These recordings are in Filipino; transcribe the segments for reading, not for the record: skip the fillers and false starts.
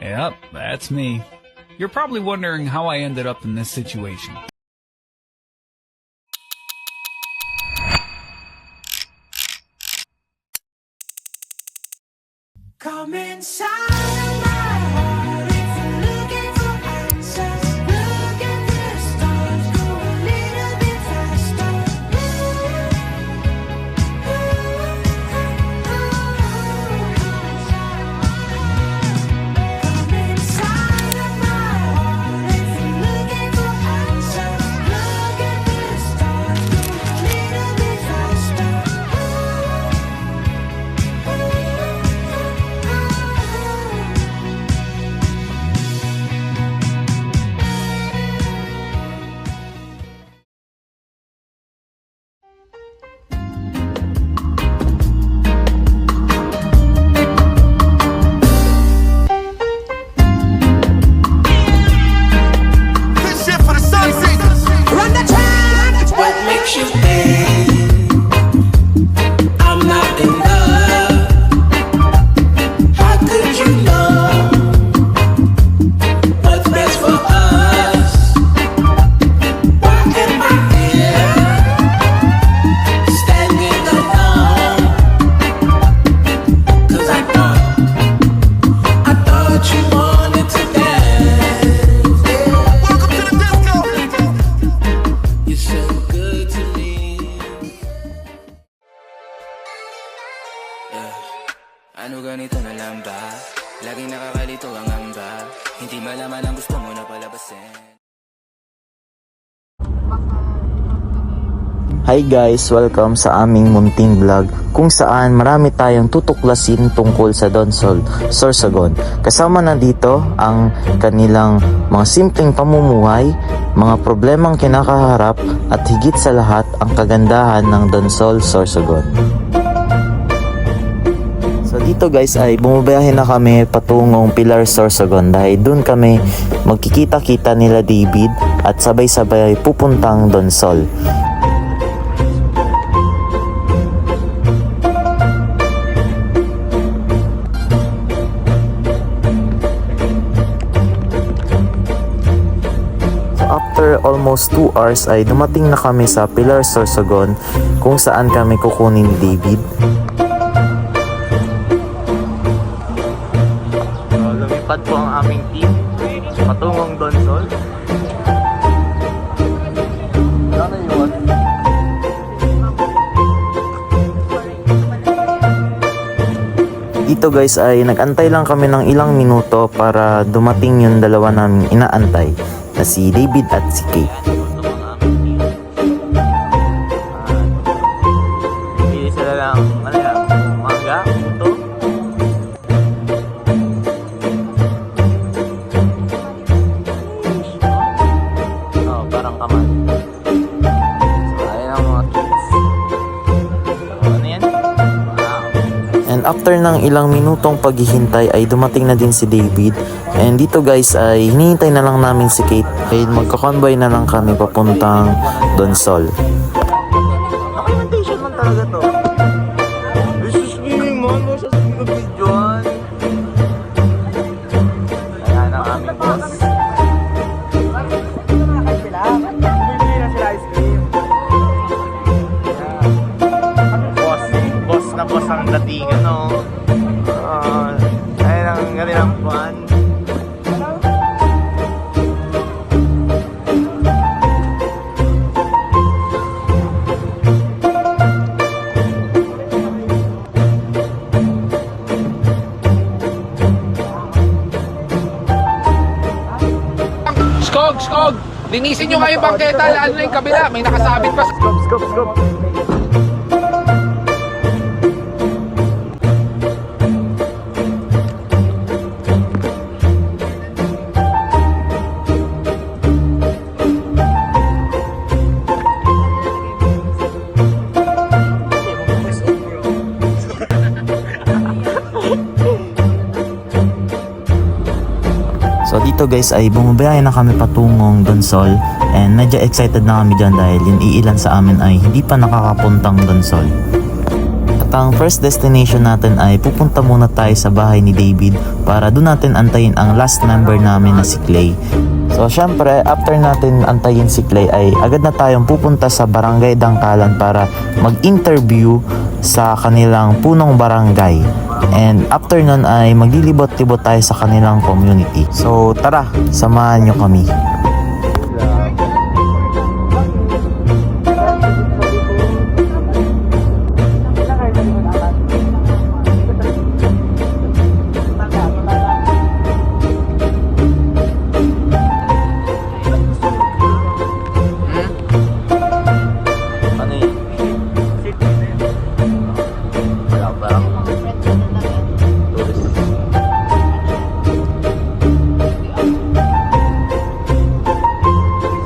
Yep, that's me. You're probably wondering how I ended up in this situation. Come inside of my heart if you're looking for answers. Look at the stars, go a little bit faster. Come inside of my heart if you're looking for answers. Look at the stars, go a little bit faster. This shit for the sun singers. Run the track. What makes you think I'm not in love? How could you know what's best for us? Why am I here standing alone? 'Cause I thought you wanted to dance. Welcome to the disco. You're so good to me. Ano ganito na lang ba? Laging nakakalito ang amba. Hindi malaman ang gusto mo na palabasin. Hi guys! Welcome sa aming munting vlog kung saan marami tayong tutuklasin tungkol sa Donsol, Sorsogon. Kasama na dito ang kanilang mga simpleng pamumuhay, mga problemang kinakaharap at higit sa lahat ang kagandahan ng Donsol, Sorsogon. So dito guys ay bumabiyahe na kami patungong Pilar, Sorsogon dahil dun kami magkikita-kita nila David at sabay-sabay pupuntang Donsol. After almost 2 hours ay dumating na kami sa Pilar, Sorsogon kung saan kami kukunin ni David. So, lumipad po ang aming team patungong Donsol. Dito guys ay nag-antay lang kami ng ilang minuto para dumating yung dalawa naming inaantay na si David at si Kate. Hindi sila lang, ano yan, mangga, puto. Oh, parang kaman. So, ayan ang mga kids. So, ano yan? Wow. And after ng ilang minutong paghihintay ay dumating na din si David. And dito guys ay hinihintay na lang namin si Kate. Ay magkakonvoy na lang kami papuntang Donsol. Documentation man talaga to. Jesus me man, mo sa videoan. Ayan ang aming boss. Bumibili na sila ice cream. Boss na boss ang dating ano. Ayan ang kanilang buwan. Skog! Linisin nyo nga yung bangketa, lalo na yung kabila. May nakasabit pa. Scoop! So dito guys ay bumabiyahe na kami patungong Donsol and medyo excited na kami dyan dahil yung iilan sa amin ay hindi pa nakakapuntang Donsol. At ang first destination natin ay pupunta muna tayo sa bahay ni David para doon natin antayin ang last member namin na si Clay. So syempre, after natin antayin si Clay ay agad na tayong pupunta sa Barangay Dangkalan para mag-interview sa kanilang punong barangay. And after nun ay maglilibot-libot tayo sa kanilang community. So tara, samahan nyo kami.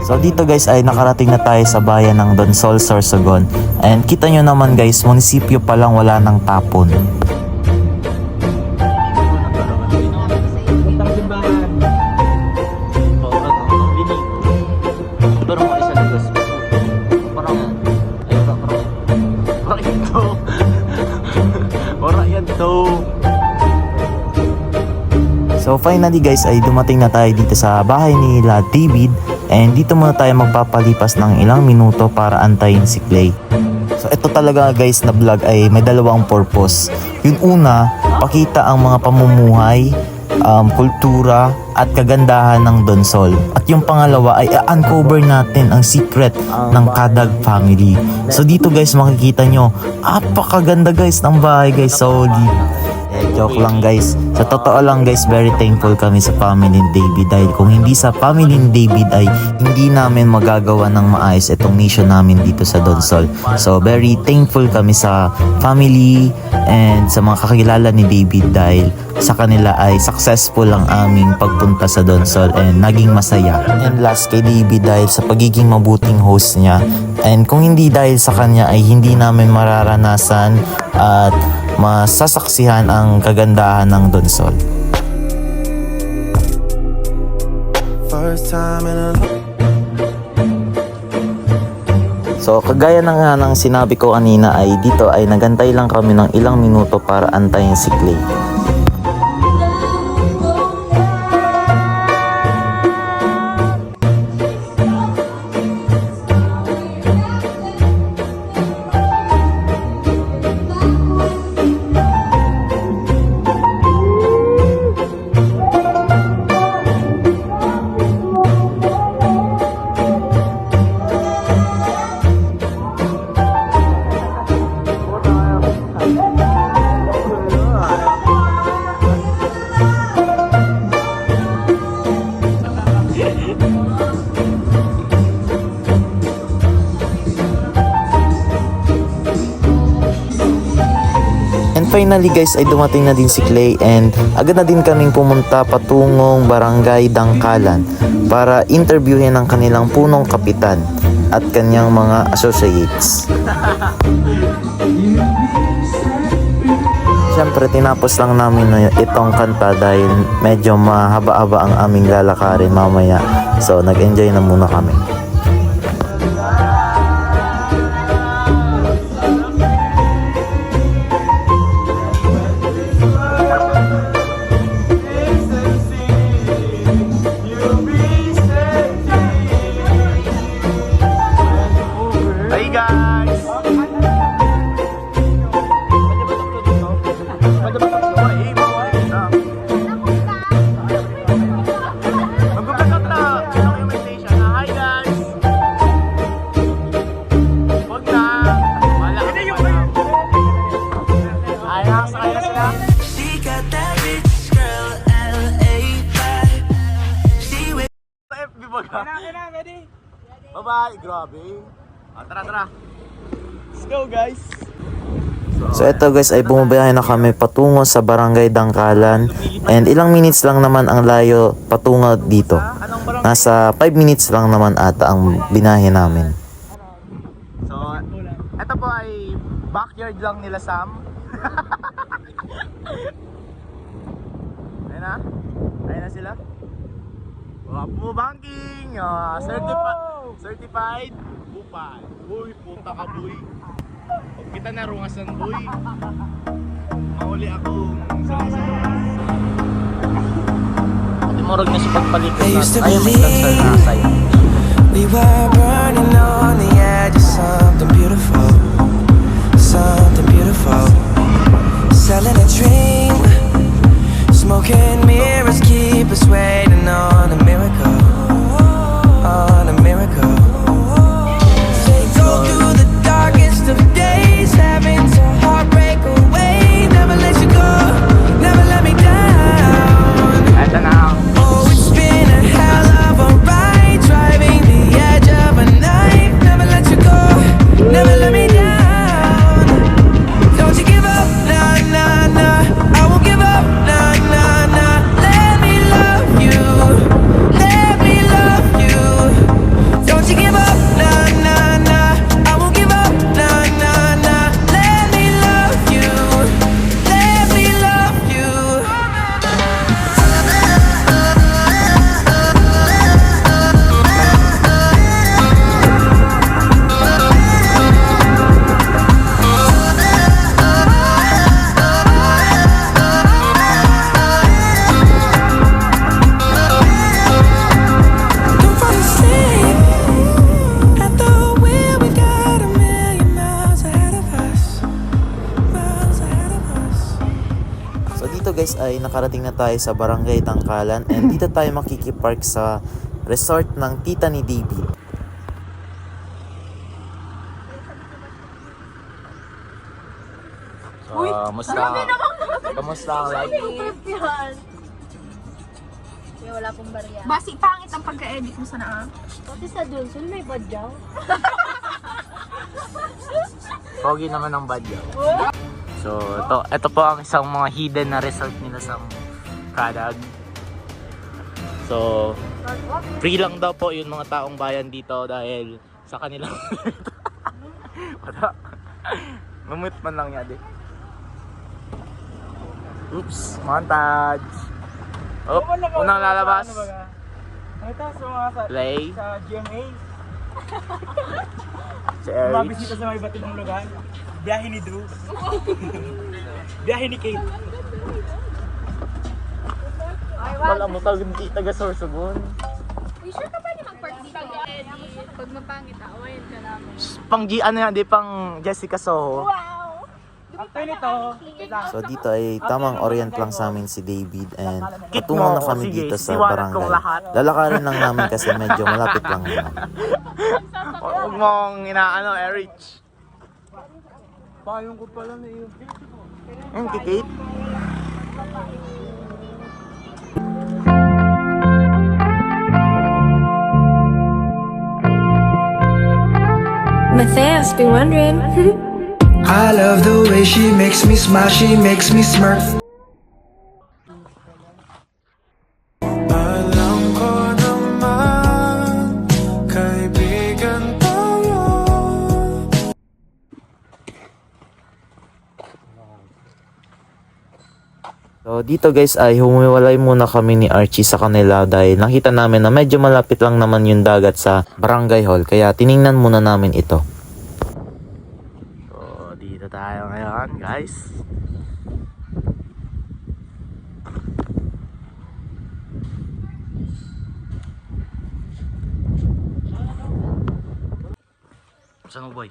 So dito guys ay nakarating na tayo sa bayan ng Donsol, Sorsogon. And kita nyo naman guys, munisipyo pa lang wala ng tapon. So finally guys ay dumating na tayo dito sa bahay nila David. And dito muna tayo magpapalipas ng ilang minuto para antayin si Clay. So ito talaga guys na vlog ay may dalawang purpose. Yung una, pakita ang mga pamumuhay, kultura at kagandahan ng Donsol. At yung pangalawa ay uncover natin ang secret ng Kadag family. So dito guys makikita nyo, apakaganda guys ng bahay guys. Solid. Joke lang guys. Sa totoo lang guys, very thankful kami sa family ni David dahil kung hindi sa family ni David ay hindi namin magagawa ng maayos itong mission namin dito sa Donsol. So very thankful kami sa family and sa mga kakilala ni David dahil sa kanila ay successful ang aming pagpunta sa Donsol and naging masaya. And last kay David dahil sa pagiging mabuting host niya, and kung hindi dahil sa kanya ay hindi namin mararanasan at masasaksihan ang kagandahan ng Donsol. So kagaya na nga ng sinabi ko kanina ay dito ay nagantay lang kami ng ilang minuto para antayin si Clay. Finally guys ay dumating na din si Clay and agad na din kaming pumunta patungong Barangay Dangkalan para interviewin ang kanilang punong kapitan at kanyang mga associates. Siyempre tinapos lang namin itong kanta dahil medyo mahaba-haba ang aming lalakarin mamaya. So nag-enjoy na muna kami. Bye-bye, grabe. Tara. Let's go guys. So eto guys ay bumabiyahe na kami patungo sa Barangay Dangkalan and ilang minutes lang naman ang layo patungo dito. Nasa 5 minutes lang naman ata ang binahe namin. So, ito po ay backyard lang nila Sam. Ayun na sila. Wapo banking. Certified. Bupay. Uy, puta ka boy. Pag kita na rungasan boy. Mahuli ako sa Timurog na siya pagpalitan I used to natin. Ayun, may believe- cancel na sa'yo. We were burning on the edge of something beautiful, something beautiful. Selling a dream, smoking mirrors keep us waiting on a miracle, on a miracle. They go through the darkest of days, having to heartbreak away. Never let you go, never let me down. Eto na. Oh, it's been a hell of a ride, driving the edge of a knife. Never let you go, never let me down. Don't you give up, nah, nah, nah. I won't give up, nah, nah, nah. Let me love you, let me love you. Don't you give up, nah, nah, nah. I won't give up, nah, nah, nah. Let me love you, let me love you. Don't fall asleep at the wheel. We got a million miles ahead of us. Miles ahead of us. So dito guys ay nakarating na tayo sa Barangay Tangkalan and dito tayo makikipark sa resort ng tita ni David. So, kamusta ang life? Kaya wala pong barya. Basi pangit ang pagka-edit mo sana ah. Pati sa Johnson may badyaw. Pogi naman ang badyaw. So, ito po ang isang mga hidden na resort nila sa Kadag. So, free lang daw po yung mga taong bayan dito dahil sa kanilang wala. Mamut man lang yan eh. Oops, montage. Oh, unang lalabas. Ito sa mga Play. sa GMA. Si Erich. Mabisita sa mga iba't ibang lugar. Biyahe ni Drew. Biyahe ni Kate. Wala mo taga Sorsogon. Uy, sure ka ba ni mag-park dito? Pag mapangit, awayan ka namin. Pang G, ano yan, di pang Jessica Soho. Wow! After nito, So dito ay tamang orient lang sa amin si David and patungo na kami dito sa barangay. Lalakarin lang namin kasi medyo malapit lang naman. Huwag mong inaano, Erich. payong ko pala na yun. Ang kikate. Matthias been wondering. I love the way she makes me smile, she makes me smirk. Alam ko naman, kaibigan tayo. So dito guys ay humiwalay muna kami ni Archie sa kanila dahil nakita namin na medyo malapit lang naman yung dagat sa Barangay Hall kaya tiningnan muna namin ito. So dito tayo ngayon guys. Saan mo boy?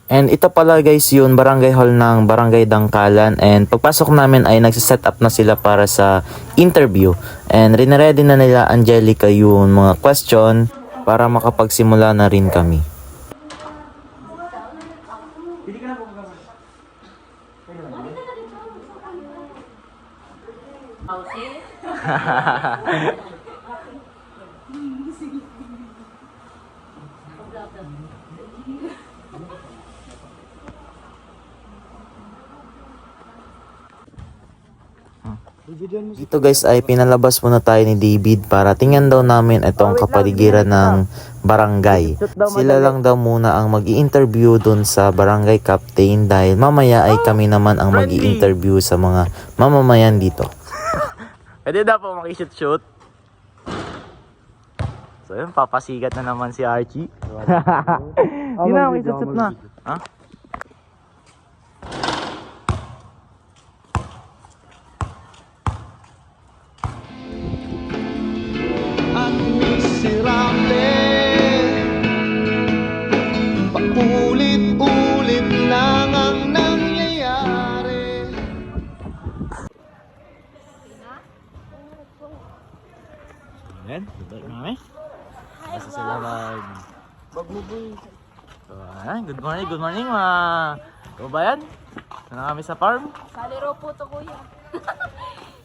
And ito pala guys yun, barangay hall ng Barangay Dangkalan. And pagpasok namin ay nagsiset up na sila para sa interview. And rineready na nila Angelica yung mga question para makapagsimula na rin kami. Dito guys ay pinalabas muna tayo ni David para tingnan daw namin itong kapaligiran ng barangay. Sila lang daw muna ang mag-i-interview dun sa barangay captain dahil mamaya ay kami naman ang mag-i-interview sa mga mamamayan dito. Pwede daw po makishoot-shoot. So yun, papasigat na naman si Archie. Hindi na, makishoot-shoot na. Ha? Ayan, dito na kami. Basta sila Bagmuboy. So, ayan, good morning mga kababayan. Ito na kami sa farm. Saliro po to kuya.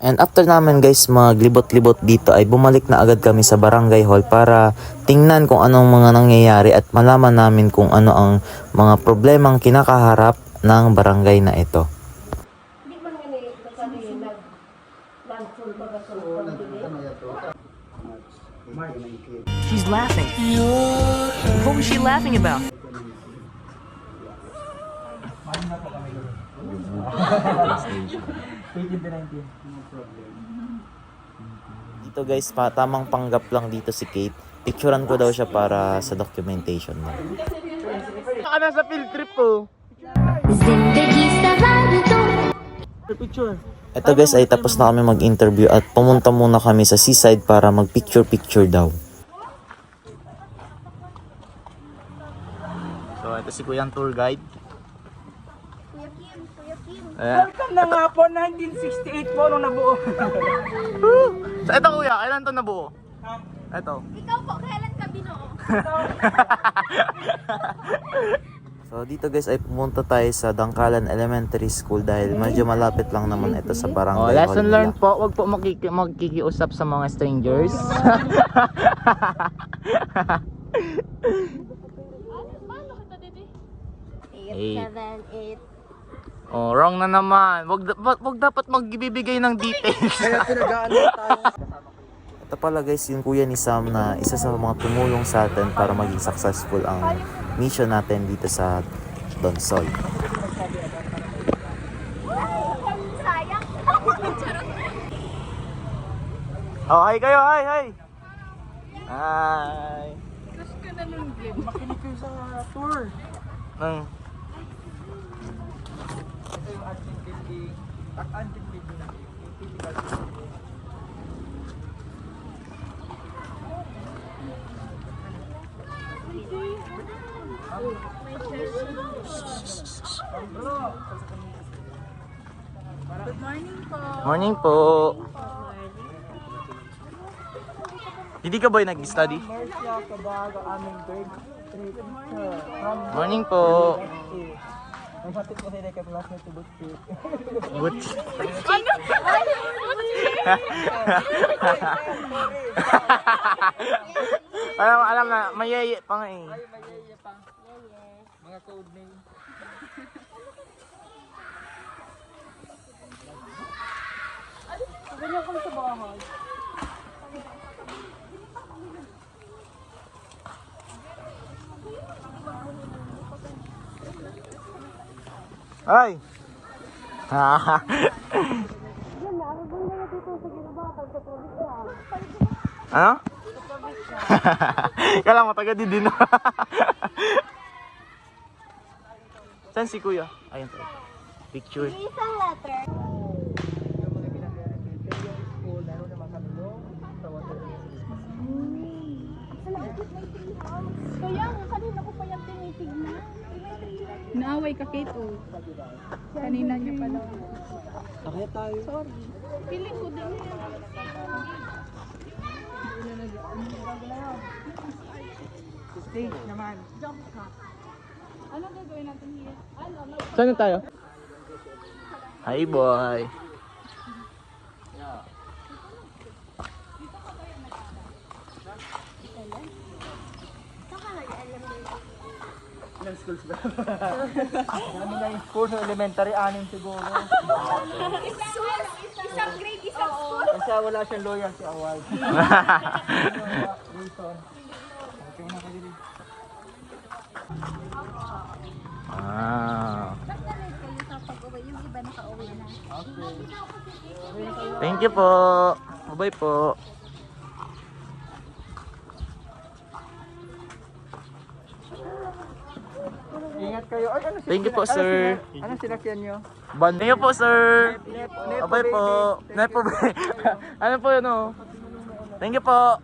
And after namin guys maglibot-libot dito ay bumalik na agad kami sa barangay hall para tingnan kung anong mga nangyayari at malaman namin kung ano ang mga problemang kinakaharap ng barangay na ito. She's laughing. What was she laughing about? Dito guys, tamang panggap lang dito si Kate. Picturean ko daw siya para sa documentation niya. Saka na sa field trip po. Picture. Ito guys ay tapos na kami mag-interview at pumunta muna kami sa seaside para mag-picture daw. So ito si Kuyang tour guide. Welcome na nga po, 1968 po nung nabuo. So ito kuya, kailan to nabuo? Ito. Ikaw po, kailan ka binuo? So dito guys ay pumunta tayo sa Dangkalan Elementary School dahil medyo malapit lang naman ito sa barangay hall Lesson nila. learned po, wag po magkikiusap sa mga strangers. Paano kita, Dede? 8, 7, 8. Oh, wrong na naman. Wag dapat magbibigay ng details. Kaya tinagaan tayo. Ito pala guys yung kuya ni Sam na isa sa mga tumulong sa atin para maging successful ang mission natin dito sa Donsoy. Sayang. Oh, hi kayo, hi. Hi. Crush ka na nun, Glenn. Makinig kayo sa tour. Ito yung ating building. Ating building na typical. Good morning po. Morning po. Hindi ka ba nag-study? Morning po. Butch. alam na, mayeye pa nga eh. Mga code name. Ganyan kami sa bahay. Ay! Ano? Kala mo taga din. Saan si kuya? Ayun to. Picture. Isang letter. Kaya nga, kanina ko pa yung tinitignan. Naaway ka, Kate, oh. Kanina niya pa daw. Sakaya tayo. Sorry. Feeling ko din yan. Stage naman. Jump cut. Ano gagawin natin here? Ano? Saan tayo? Hi boy. Ilang schools ba? Dami na yung school, elementary, 6 siguro. Isang grade, isang school. Kasi wala siyang loyalty award. Reason. Okay na kayo rin. Nag-alert kayo sa pag-uwi. Yung iba naka-uwi na. Okay. Thank you po. Bye po. Ingat kayo. Ay, ano Thank you po, sir. Ano sinakyan nyo? Thank you po, sir. Bye po. Nepo baby. Ano po yun, oh? Thank you po.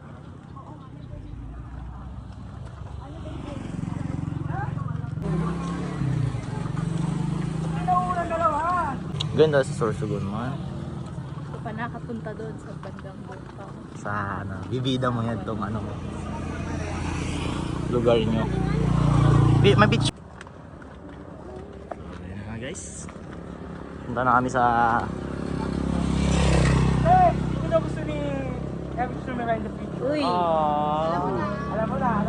Ganda sa Sorsogon man. pa nakapunta doon sa bandang Bukang. Sa ano, bibida mo yan tong ano mo. Lugar nyo. May beach. Ayan na guys. Punta na kami sa... Uy! Alam mo na.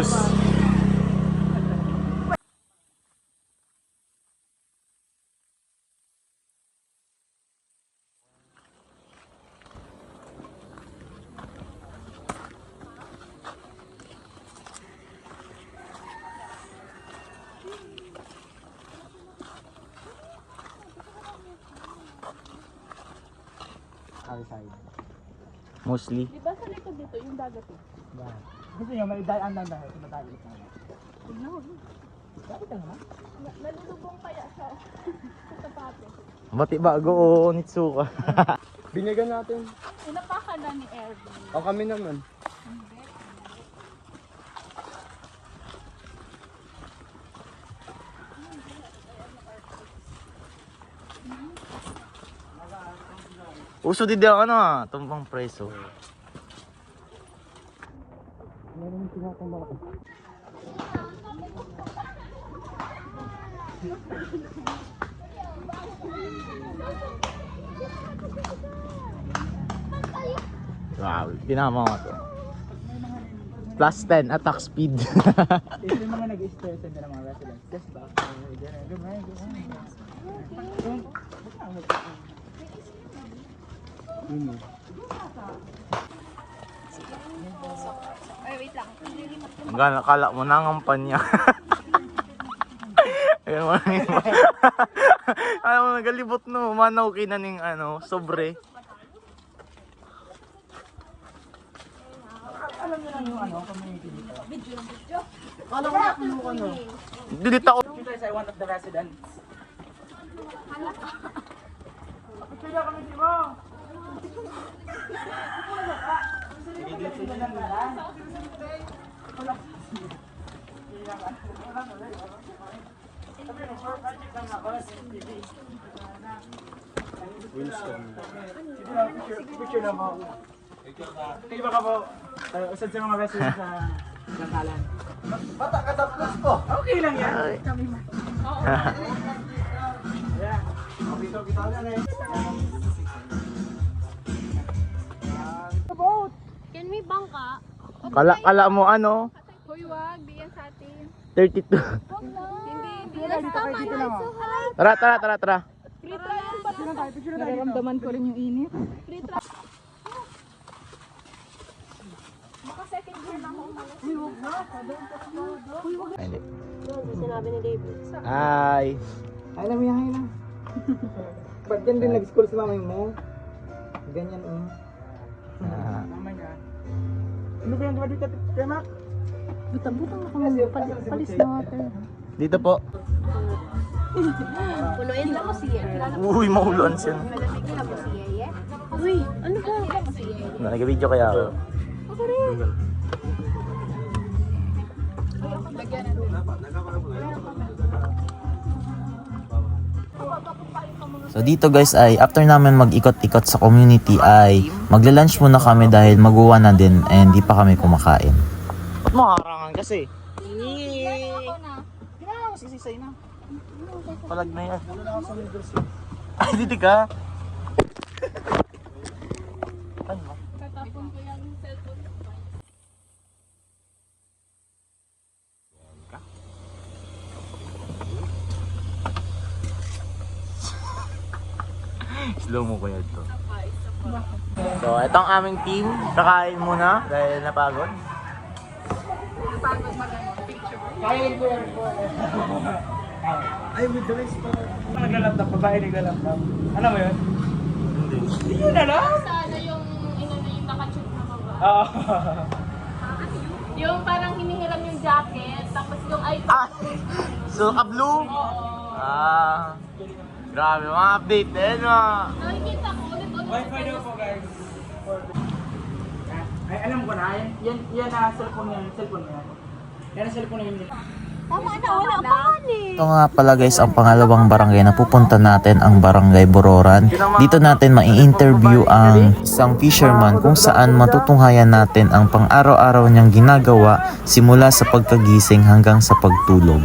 Us. Mostly. Di ba sa likod dito yung dagat eh? Gusto nyo, may daan lang dahil. Tumatali ka. Nalulubong kaya siya sa sapatos. Bati bago o Nitsuka. Binyagan natin. Inapakan na ni Erwin. O kami naman. Uso din daw ano tumbang preso. Wow, pinama mo to. Plus 10 attack speed. Ito yung mga nag-stress ng mga residents. Just back. Ay, wait lang. Hanggang nakala mo na ang panya. Ayun mo na yun. Alam mo, nagalibot no. Manaw kinaning ano, sobre. Alam nyo lang yung ano, community dito. Video. Alam mo na kung ano. Dilita ko. You guys are one of the residents. Picture kami si mo. Winston. Picture na mo. Kayo ba ka po? Usad sa mga residents sa Langalan. Bata ka tapos ko. Okay lang yan. Kami man. Oo. Yeah. Kita na eh. Can we bangka? Kala mo ano? Hoy, wag. Di yan sa atin. 32. Hindi. Dito lang oh. Tara. Nararamdaman ko rin yung init. Hindi. Sinabi ni David. Hi. Alam mo yan na. Ba't yan din nag-school sa mamay mo? Ganyan Mama niya. Ano ba yung gawa dito, Temak? Butang-butang na kami. Palis na water. Dito po. Punuin lang mo siya. Uy, mauluan siya. Malamig lang mo siya, yeah? Uy, ano ba? Mo siya. Nag-video kaya ako. Ako rin. So dito guys ay after namin mag-ikot-ikot sa community ay magla-lunch muna kami dahil mag-uwa na din and hindi pa kami kumakain. Ba't mo harangan kasi? Sisisay na. Palag na yan. Ay, dito ka. Tatapon ko yung cellphone. Slow mo kaya ito. So, ito ang aming team. Kakain muna dahil napagod. Ay, with the rest pa. Naglalaptop, babae naglalaptop. Ano mo yun? Hindi. Yun na lang? Sana yung naka-tube na baba. Oo. Yung parang hinihiram yung jacket, tapos yung iPhone. Ah! Sulka Blue? Ah! Grabe, mga update din mga. Nakikita ko ulit-ulit. Wi-Fi daw po guys. Ay, alam ko na. Yan na cellphone yan. Cellphone yan. Yan ang cellphone na yun. Tama na, wala pa man eh. Ito nga pala guys ang pangalawang barangay na pupunta natin, ang Barangay Bororan. Dito natin mai-interview ang isang fisherman kung saan matutunghayan natin ang pang-araw-araw niyang ginagawa simula sa pagkagising hanggang sa pagtulog.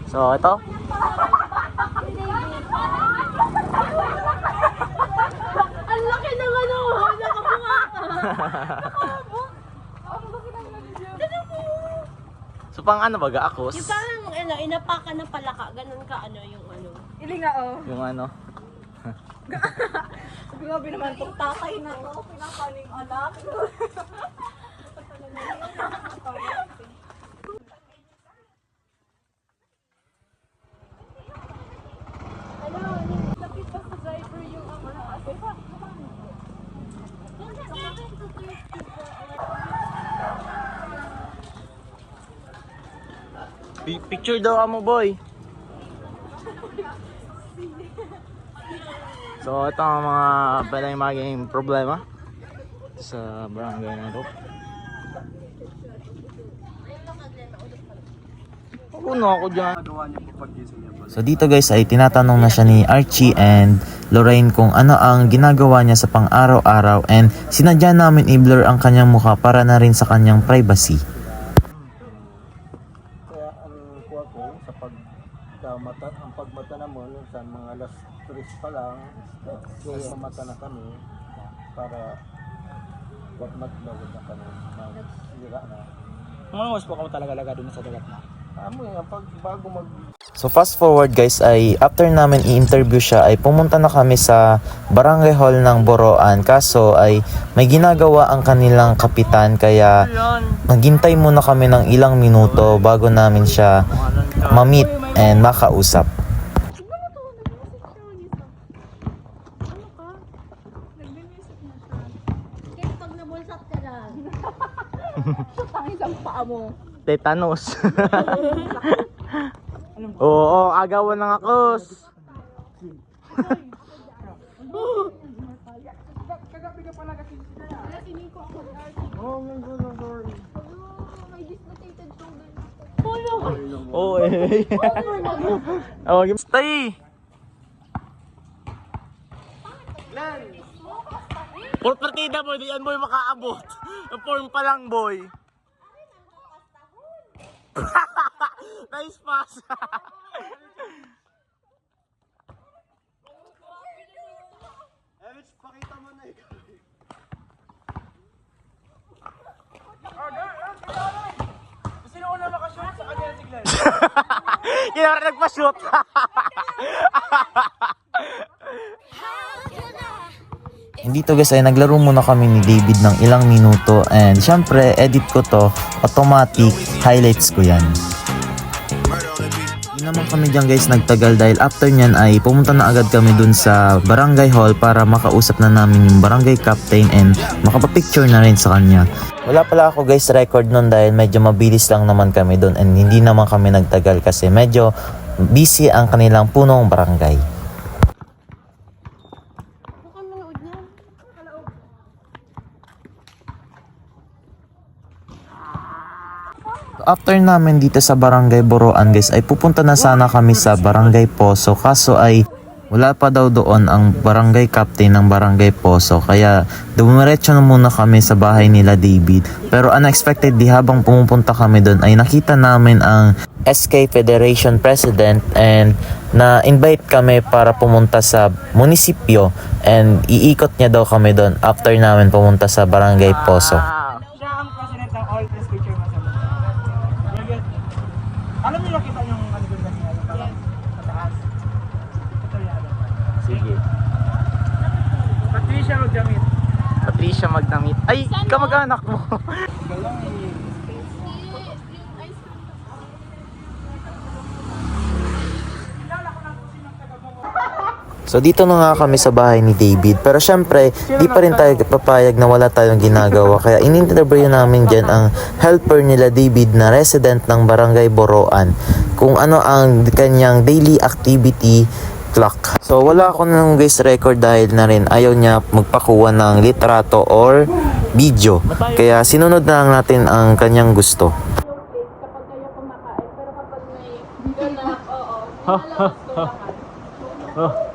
So ito, Ang laki ng ano, nakabunga ka. so pang ano baga akos? Yung parang ano, inapakan ng palaka, ganun ka ano yung ano. Ili nga oh. Yung ano? Grabe naman itong tatay na to. Pinapaning anak. Picture daw mo boy. So ito ang mga pwedeng maging problema sa barangay na ito. Puno ako dyan. So dito guys ay tinatanong na siya ni Archie and Lorraine kung ano ang ginagawa niya sa pang-araw-araw, and sinadya namin i-blur ang kanyang mukha para na rin sa kanyang privacy. Kaya ang kuha ko sa pagmata, ang pagmata naman sa mga alas 3 pa lang, kaya mata na kami para wag maglawag na kami, magsira na. Ano mas po kamo talaga doon sa dagat na? Amo yung bago mag... So fast forward guys ay after namin i-interview siya ay pumunta na kami sa barangay hall ng Boroan, kaso ay may ginagawa ang kanilang kapitan kaya naghintay muna kami ng ilang minuto bago namin siya ma-meet and makausap. Kaya pag nabulsat ka lang. Ang isang paa mo. Tetanus. Oo, agawan ng akos. Kagabi ka pala kasi sila. Wala siniko ako. May dislocated shoulder. Oo eh. Oh, stay. Por partida boy, di yan boy makaabot. Form pa lang boy. Nice pass. Pakita mo na ikaw. Sino una makashoot sa kanya si Glenn? Kaya rin nagpa-shoot. Hindi to guys ay naglaro muna kami ni David ng ilang minuto, and syempre edit ko to, automatic highlights ko yan. Hindi naman kami dyan guys nagtagal dahil after nyan ay pumunta na agad kami dun sa barangay hall para makausap na namin yung barangay captain and makapapicture na rin sa kanya. Wala pala ako guys record nun dahil medyo mabilis lang naman kami dun and hindi naman kami nagtagal kasi medyo busy ang kanilang punong barangay. After namin dito sa Barangay Boroan guys ay pupunta na sana kami sa Barangay Poso, kaso ay wala pa daw doon ang barangay captain ng Barangay Poso kaya dumiretso na muna kami sa bahay nila David. Pero unexpectedly habang pumupunta kami doon ay nakita namin ang SK Federation President and na-invite kami para pumunta sa munisipyo and iikot niya daw kami doon after namin pumunta sa Barangay Poso. Siya ang president ng All Press Picture Massage. Alam niyo nakita yung ano doon kasi parang mataas. Ito yan. Sige. Patricia Magdamit. Patricia Magdamit. Ay, kamag-anak mo. So dito na nga kami sa bahay ni David, pero syempre di pa rin tayo papayag na wala tayong ginagawa kaya in-interview namin dyan ang helper nila David na resident ng Barangay Boroan kung ano ang kanyang daily activity clock. So wala ako nang guys record dahil na rin ayaw niya magpakuha ng litrato or video. Kaya sinunod na lang natin ang kanyang gusto. Kapag kayo kumakain, pero kapag may ganap, oo, nilalabas ko lang.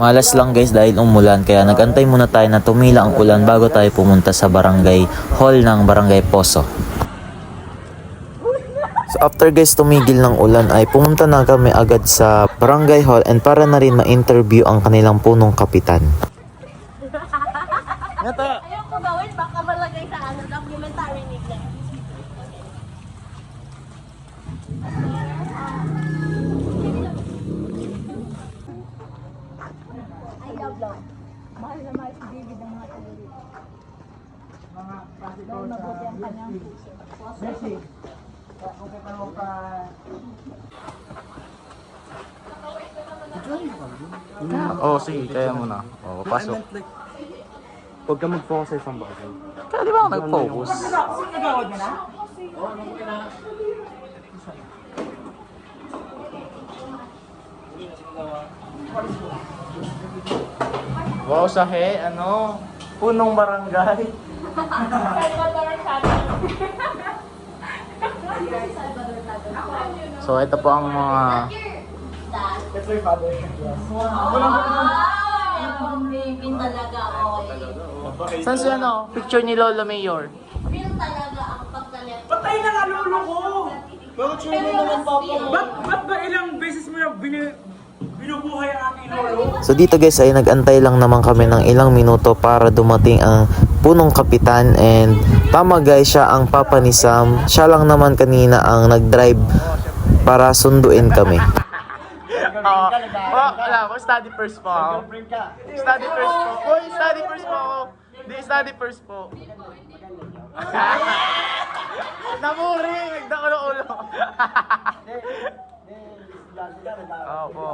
Malas lang guys dahil umulan kaya nagantay muna tayo na tumila ang ulan bago tayo pumunta sa barangay hall ng Barangay Poso. So after guys tumigil ng ulan ay pumunta na kami agad sa barangay hall and para na rin ma-interview ang kanilang punong kapitan. Ayaw ko gawin, baka malagay sa documentary nila. I love love. Mahal na mahal si David ng mga talulit. Mga klase ko Dahil sa mabuti ang kanyang Messi. Kung katanong ka... Oo, sige, kaya mo na. Oo, pasok. Huwag ka mag-focus sa isang bagay. Kaya di ba ako nag-focus? Nagawad mo na? Wow, sahe, ano? Punong barangay. So, ito po ang mga... That's my father. Yes. Baby talaga, okay. Saan siya, ano? Picture ni Lola Mayor. Real talaga ang pagkalit. Patay na nga lolo ko! Bakit siya naman papa mo? Ba't ba ilang beses mo na binubuhay ang aking lolo? So dito guys ay nagantay lang naman kami ng ilang minuto para dumating ang punong kapitan and tama guys siya ang papa ni Sam. Siya lang naman kanina ang nag-drive para sunduin kami. Wala ko, study first po ako. Study first po. Uy, study first po ako. Hindi, study first po. Namuri! Nagdako ng ulo. Opo.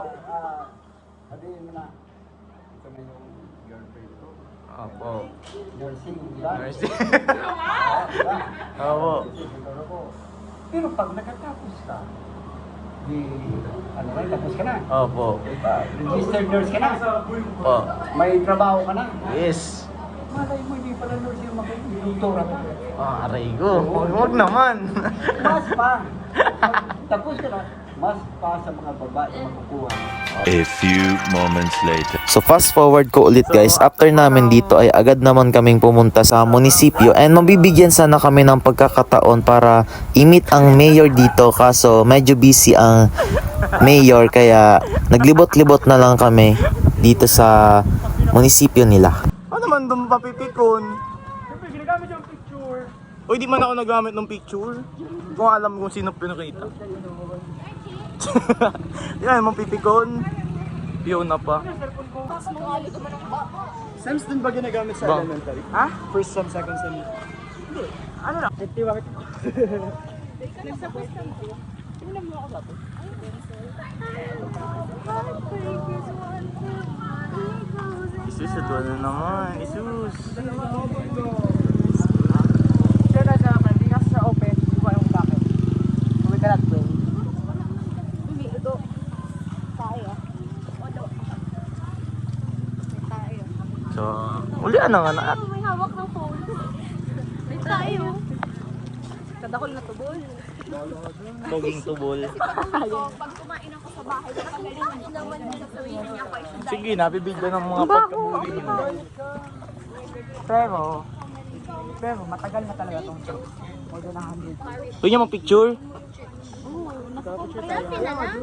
Opo. Nursing. Opo. Pero pag nakatapos ka, tapos ka na. Opo. Registered nurse ka na. Opo. May trabaho ka na. Yes. Malay mo, hindi pala nurse yung magdoktora pa. Aray ko. Huwag naman. Mas pa. Tapos ka na, mas pa sa mga babae makukuha. A few moments later. So fast forward ko ulit guys, after namin dito ay agad naman kaming pumunta sa munisipyo and mabibigyan sana kami ng pagkakataon para i-meet ang mayor dito kaso medyo busy ang mayor kaya naglibot-libot na lang kami dito sa munisipyo nila. Ano naman doon papipikon? Siyempre, ginagamit yung picture. Uy, di man ako nagamit ng picture. Kung alam kung sino pinakita. Yan, mong pipikon. Fiona pa. Sems din ba ginagamit sa elementary? Ha? First sem, second sem. Hindi. Ano lang? Bakit? Isus, ito na naman. Isus. Siya na sa akin, hindi kasi sa open, di ba yung bakit? We cannot win. Hindi, ito. Tayo. Odo. Tayo. So, ulian na nga na. May hawak ng phone. May tayo. Kadakol na tubol. Boging tubol. Pag kumain ako sa bahay, kapagalingan naman sa sarili niya ako ay Sige, nabibigyan ng mga pagkabuli mo. Pero matagal na talaga itong show. More than 100. Pwede niyo mag-picture? Selfie na lang.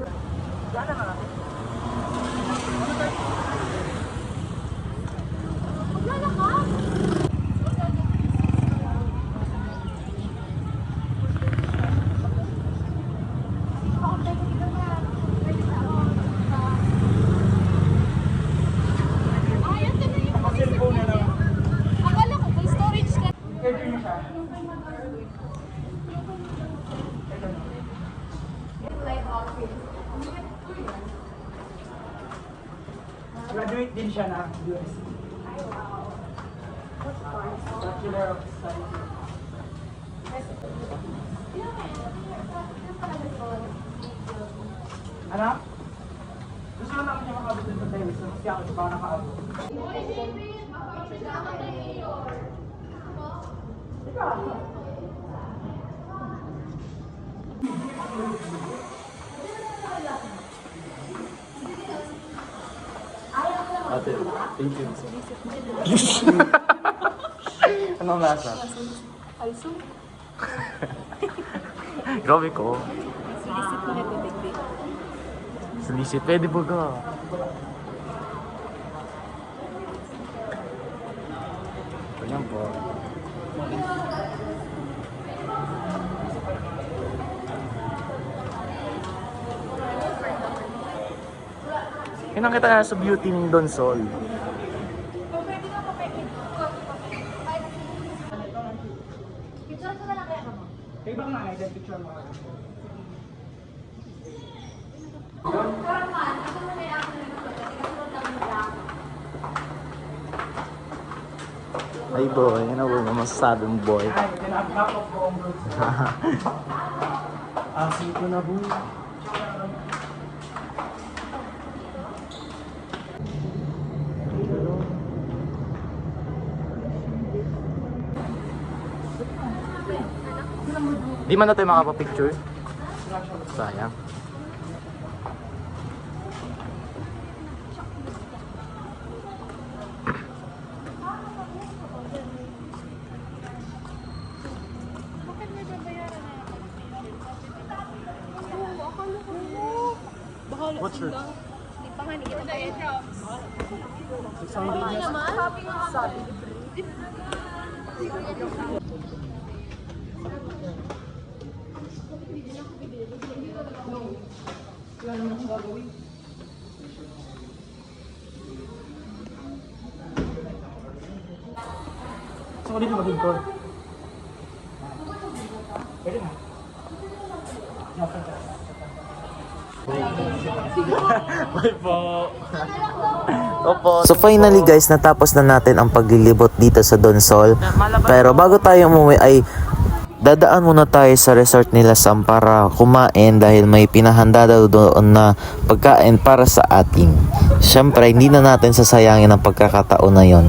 Akala ko may storage ka. Graduate din siya na USC. Bachelor of Science. Ano? Gusto mo namin niya makabot sa tayo. Gusto mo siya ako sa baka nakaabot. Ate, thank you. Anong lasa? Also, Grabe ko. sinisip mo na tubig. Sulisip, pwede ba ka? Ayan po. Kinakita na sa beauty ng Don Sol. Kayo ba nga picture mo? Ay boy, ano ba masasabi mo boy? Ay, tinabak ko po ang bro. Asin ko na boy. Di man na tayo makapapicture. Sayang. What's your... Di pa nga, hindi kita bayad. So, dito mag-intro. Pwede na. Bye po. So finally guys, natapos na natin ang paglilibot dito sa Don Sol. Pero bago tayo umuwi ay dadaan muna tayo sa resort nila Sam para kumain dahil may pinahanda daw doon na pagkain para sa atin. Syempre, hindi na natin sasayangin ang pagkakataon na yon.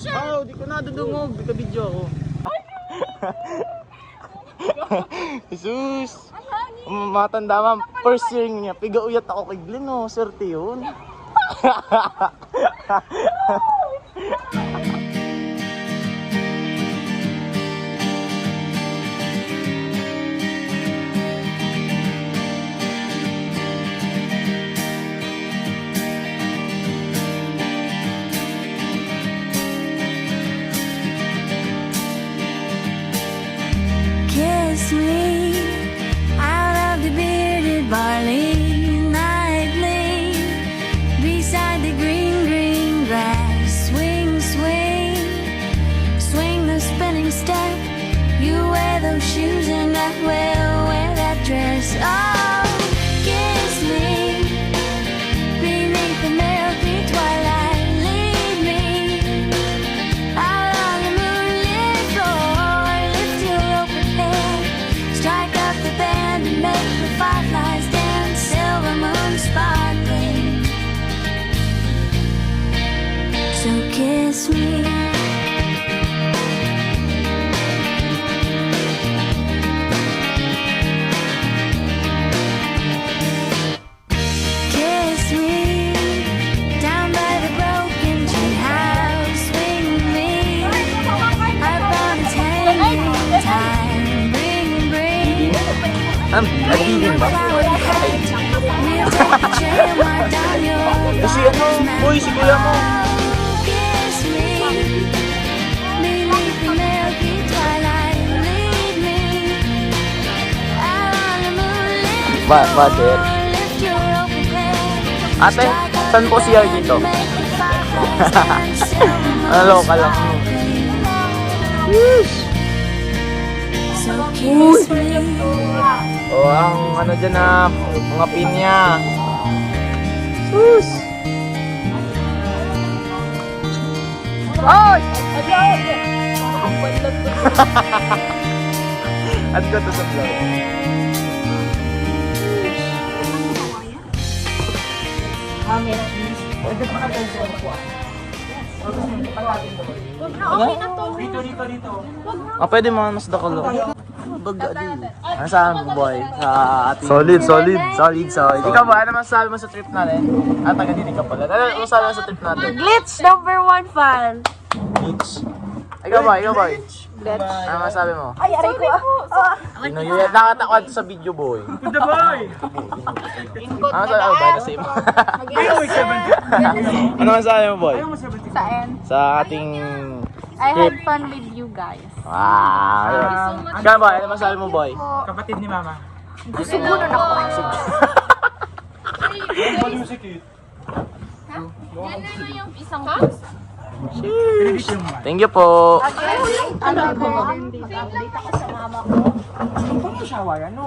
Oh, di ko na dudungog. Di ka video ako. Jesus! Matanda man, first year niya, piga-uyat ako kay Glenn, oh. Swerte yun. Kiss me out of the bearded barley nightly beside the green, green grass. Swing, swing, swing the spinning step. You wear those shoes and I will wear that dress. Oh, kiss me beneath the milky twilight. Lead me out on the moonlit floor. Lift your open head, strike up the band and make the fireflies dance. Silver moon sparkling. So kiss me. Kiss me down by the broken tree house. Swing me up on its hanging time. Bring Nagiging ba? we'll take a chair mark down your Si ano, boy, si kuya mo. Kiss me beneath the milky twilight. Lead me out on the moonlit Budget. lift your open head. Ate, saan po siya dito? Ano ka lang? So kiss me. O, ang ano dyan na, mga pinya. Sus! Ay! Add ko to sa vlog. Dito. Pwede mga mas dakalo. Baga din. Ano saan mo, boy? Sa ating... Solid. Ikaw ba? Ano masasabi mo sa trip natin? Taga-didi ka pala. Ano masasabi mo sa trip natin? Glitch number 1 fan. Beach. Ikaw ba? Ano masasabi mo? Ay, aray ko. Sino yun? Nakatakwad sa video, boy. Good the boy! Ano masasabi mo? By the same. Ano masasabi mo, boy? Saan? Sa ating... I had fun with you guys. Wow! Ikaw ba? Ano masasabi mo, boy? Kapatid ni Mama. Siguro na ako. Yan na yung isang Thank you po. Ano ako? Update ako sa mama ko. Paano shower? Ano?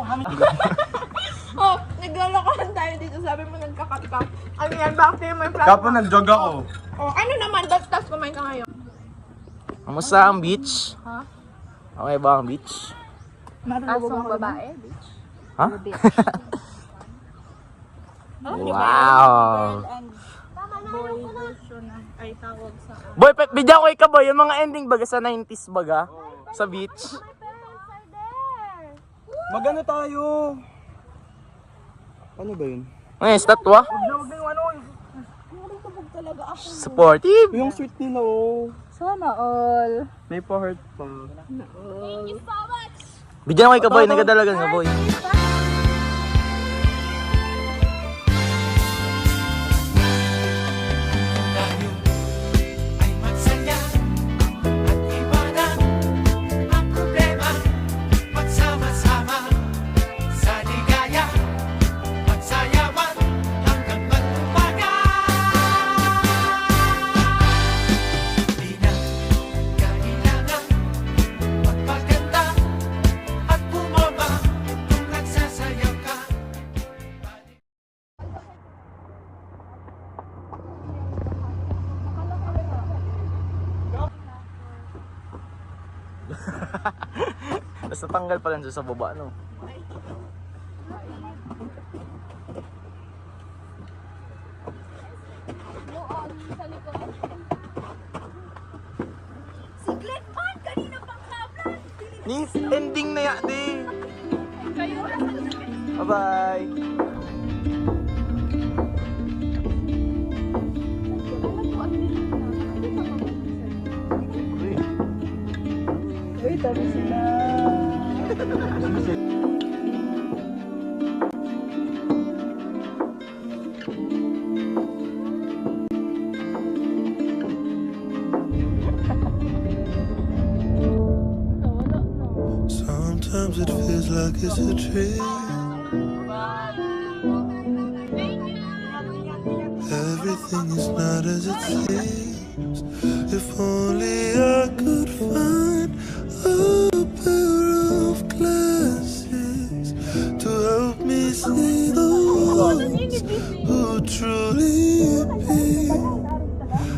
Oh, naglalakohan tayo dito. Sabi mo nagkakat ka. Ano yan? Bakit mo yung Kapag nag-jog ako. Oh, ano naman? Tas kumain ka ngayon. Kamusta ang beach? Okay ba ang beach? Asong babae, bitch. Ha? Wow! Ay tawag sa... Boy, bigyan ko ikaw, boy. Yung mga ending baga sa 90s baga? Sa beach? Magano tayo? Ano ba yun? Ay, statwa? Supportive. Yung sweet nila oh. Sana all. May pa-heart pa. Bigyan ko ikaw, boy. Nagadalagan nga, boy. Tapos natanggal pa lang dyan sa baba, no? Si Glenn Man, kanina pang kablan. Nis, ending na yan, di. Kayo na sa Bye-bye. Uy, tabi sila. Sometimes it feels like it's a dream. Everything is not as it seems. If only I could find a pair of glasses to help me see the ones who truly be.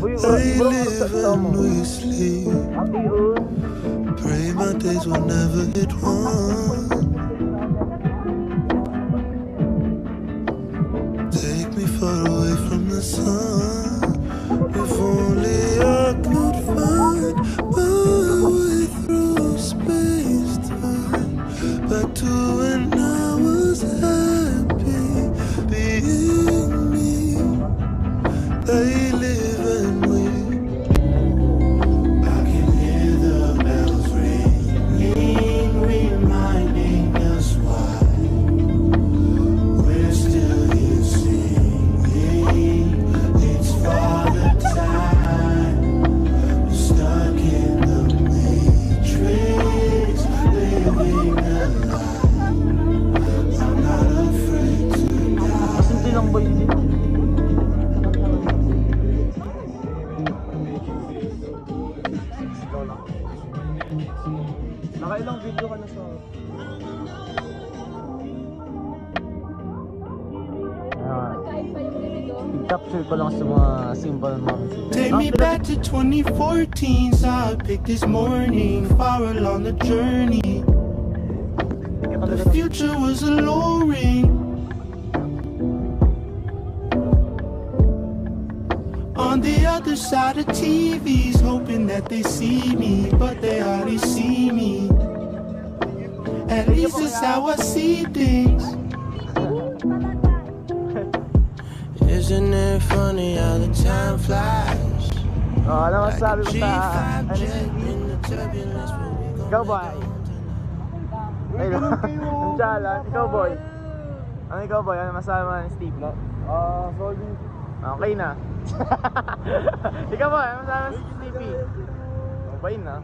They live and we sleep. Pray my days will never hit one. Take me far away from the sun. If only I could find my way through space-time, back to when I was happy being me. They live and we. I can hear the bells ringing, reminding us why we're still here singing. It's Father Time, stuck in the matrix, living a lie. I'm not afraid to die. Simple lang, boy. Nakailang video ka na sa... I-capture ko lang sa mga simple moments. Take me back to 2014, so I picked this morning, far along the journey. The future was alluring. On the other side of TVs, hoping that they see me, but they hardly see me. At least that's how I see things. Isn't it funny how the time flies? Oh, ano masasabi mo sa ikaw boy? Ayun, ang jalan. Ikaw boy? Ikaw boy? Ano masasabi mo ni Steve? Solid. Okay na. Ikaw boy? Ano masasabi mo si Stevie? Okay na.